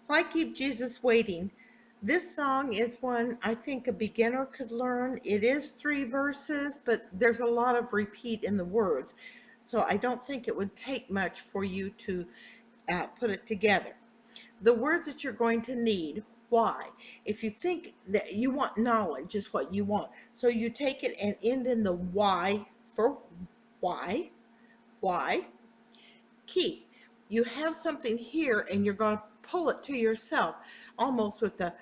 Why keep Jesus waiting? This song is one I think a beginner could learn. It is 3 verses, but there's a lot of repeat in the words. So I don't think it would take much for you to put it together. The words that you're going to need, why? If you think that you want knowledge is what you want. So you take it and end in the why for why, keep. You have something here and you're going to pull it to yourself, almost with the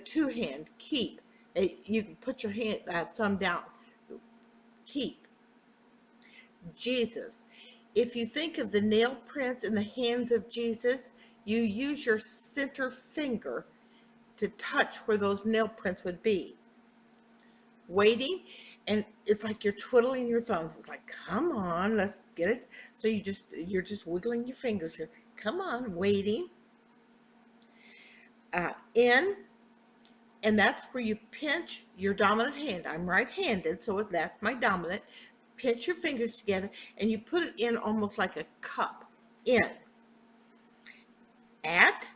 two hand, keep. You can put your hand, thumb down, keep. Jesus. If you think of the nail prints in the hands of Jesus, you use your center finger to touch where those nail prints would be. Waiting, and it's like you're twiddling your thumbs. It's like, come on, let's get it. So you're just wiggling your fingers here. Come on, waiting. In, and that's where you pinch your dominant hand. I'm right-handed, so that's my dominant. Pinch your fingers together, and you put it in almost like a cup. In. At,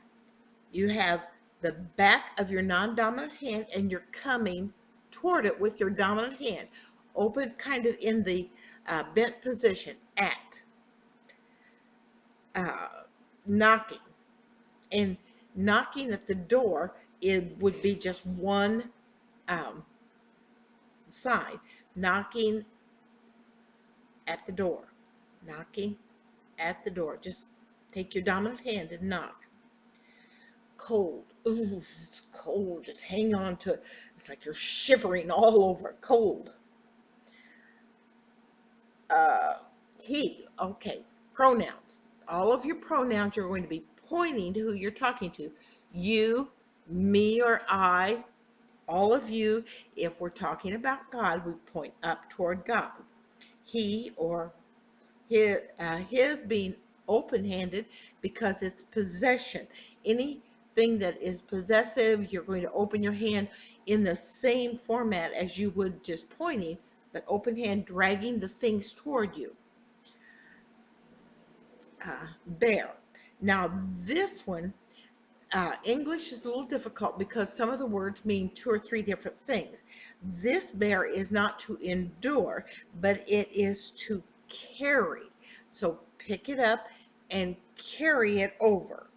you have the back of your non-dominant hand, and you're coming toward it with your dominant hand. Open kind of in the bent position. At. Knocking. And knocking at the door, it would be just one side. Knocking at the door. Knocking at the door. Just take your dominant hand and knock. Cold. Ooh, it's cold. Just hang on to it. It's like you're shivering all over. Cold. He. Okay. Pronouns. All of your pronouns, you're going to be pointing to who you're talking to. You, me, or I. All of you. If we're talking about God, we point up toward God. He or his being open-handed because it's possession. Anything that is possessive, you're going to open your hand in the same format as you would just pointing, but open hand dragging the things toward you. Bear. Now this one, English is a little difficult because some of the words mean 2 or 3 different things. This bear is not to endure, but it is to carry. So pick it up and carry it over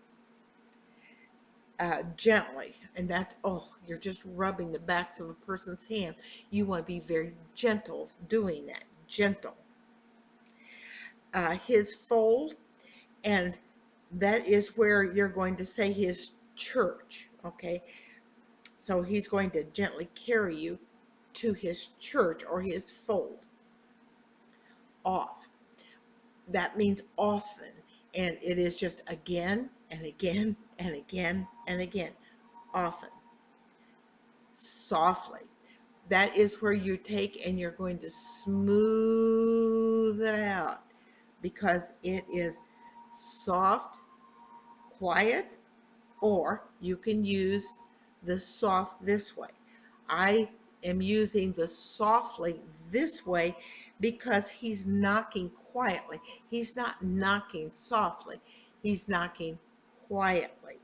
gently. And that's, oh, you're just rubbing the backs of a person's hand. You want to be very gentle doing that. Gentle. His fold, and that is where you're going to say his church. Okay. So he's going to gently carry you to his church or his fold. Off. That means often, and it is just again and again and again and again. Often. Softly. That is where you take and you're going to smooth it out because it is soft, quiet, or you can use the soft this way. I am using the softly this way because he's knocking quietly. He's not knocking softly. He's knocking quietly.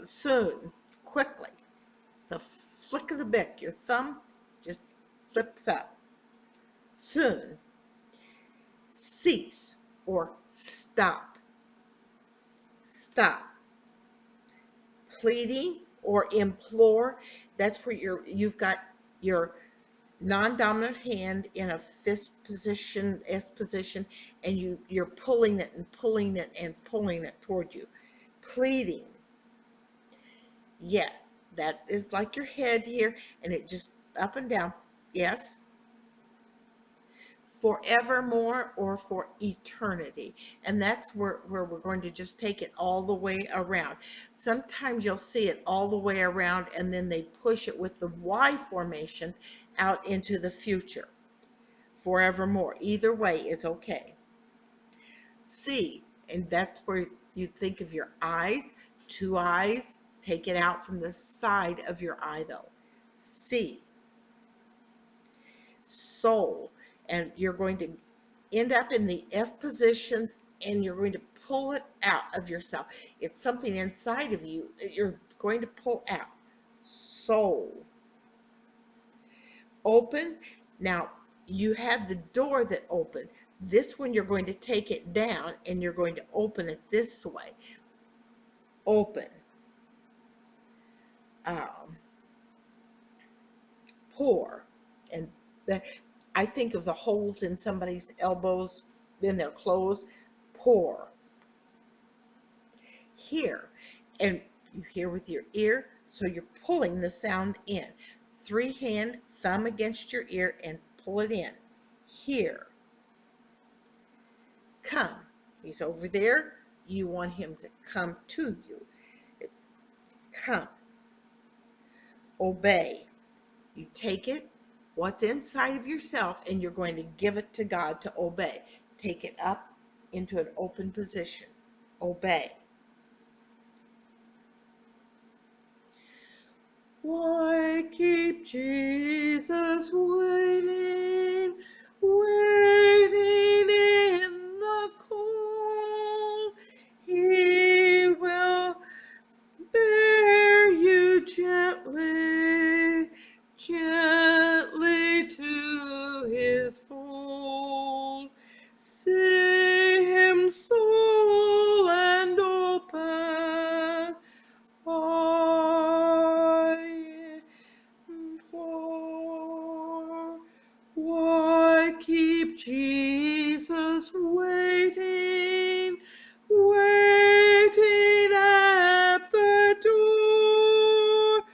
Soon, quickly. It's a flick of the bic. Your thumb just flips up. Soon. Cease or stop. Stop. Pleading or implore, that's where you've got your non-dominant hand in a fist position, S position, and you're pulling it and pulling it and pulling it toward you. Pleading. Yes, that is like your head here, and it just up and down. Yes. Forevermore or for eternity. And that's where we're going to just take it all the way around. Sometimes you'll see it all the way around and then they push it with the Y formation out into the future. Forevermore. Either way is okay. See, and that's where you think of your eyes. 2 eyes. Take it out from the side of your eye though. See. Soul. And you're going to end up in the F positions and you're going to pull it out of yourself. It's something inside of you that you're going to pull out. Soul. Open. Now, you have the door that opened. This one, you're going to take it down and you're going to open it this way. Open. Pour. And I think of the holes in somebody's elbows, in their clothes. Pour. Hear. And you hear with your ear, so you're pulling the sound in. 3-hand, thumb against your ear, and pull it in. Hear. Come. He's over there. You want him to come to you. Come. Obey. You take it, what's inside of yourself, and you're going to give it to God to obey. Take it up into an open position. Obey. Why keep Jesus waiting, waiting in the cold? He will bear you gently, gently to his fold. See him soul and open. I implore. Why keep Jesus waiting, waiting at the door?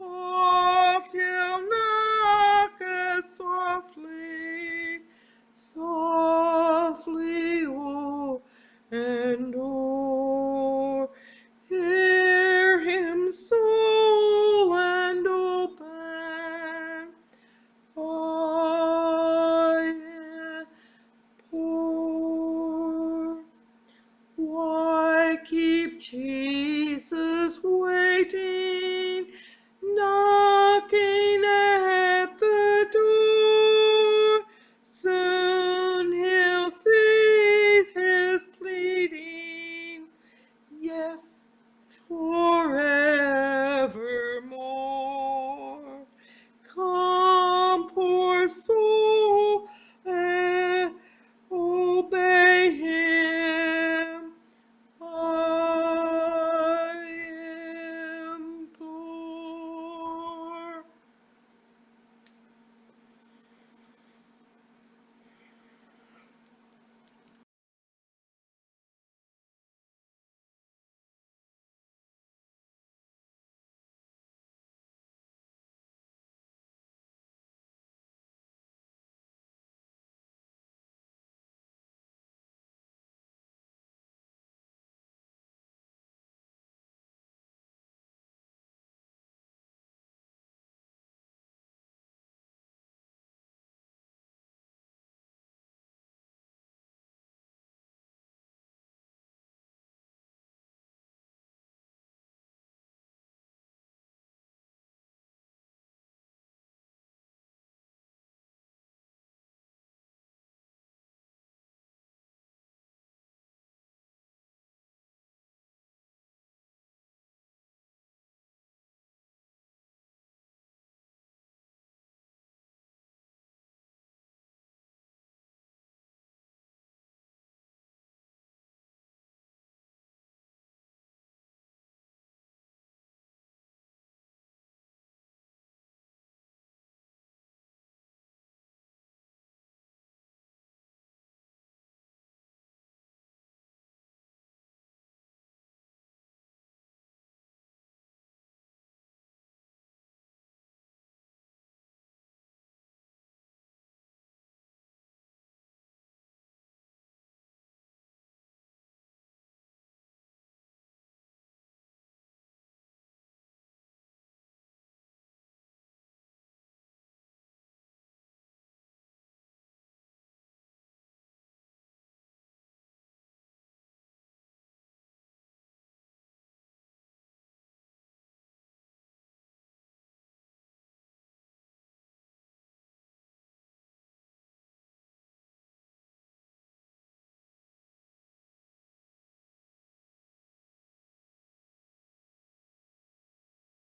Oft he'll knock as softly, softly, oh, and oh. Hear him soul and open. I implore. Why keep Jesus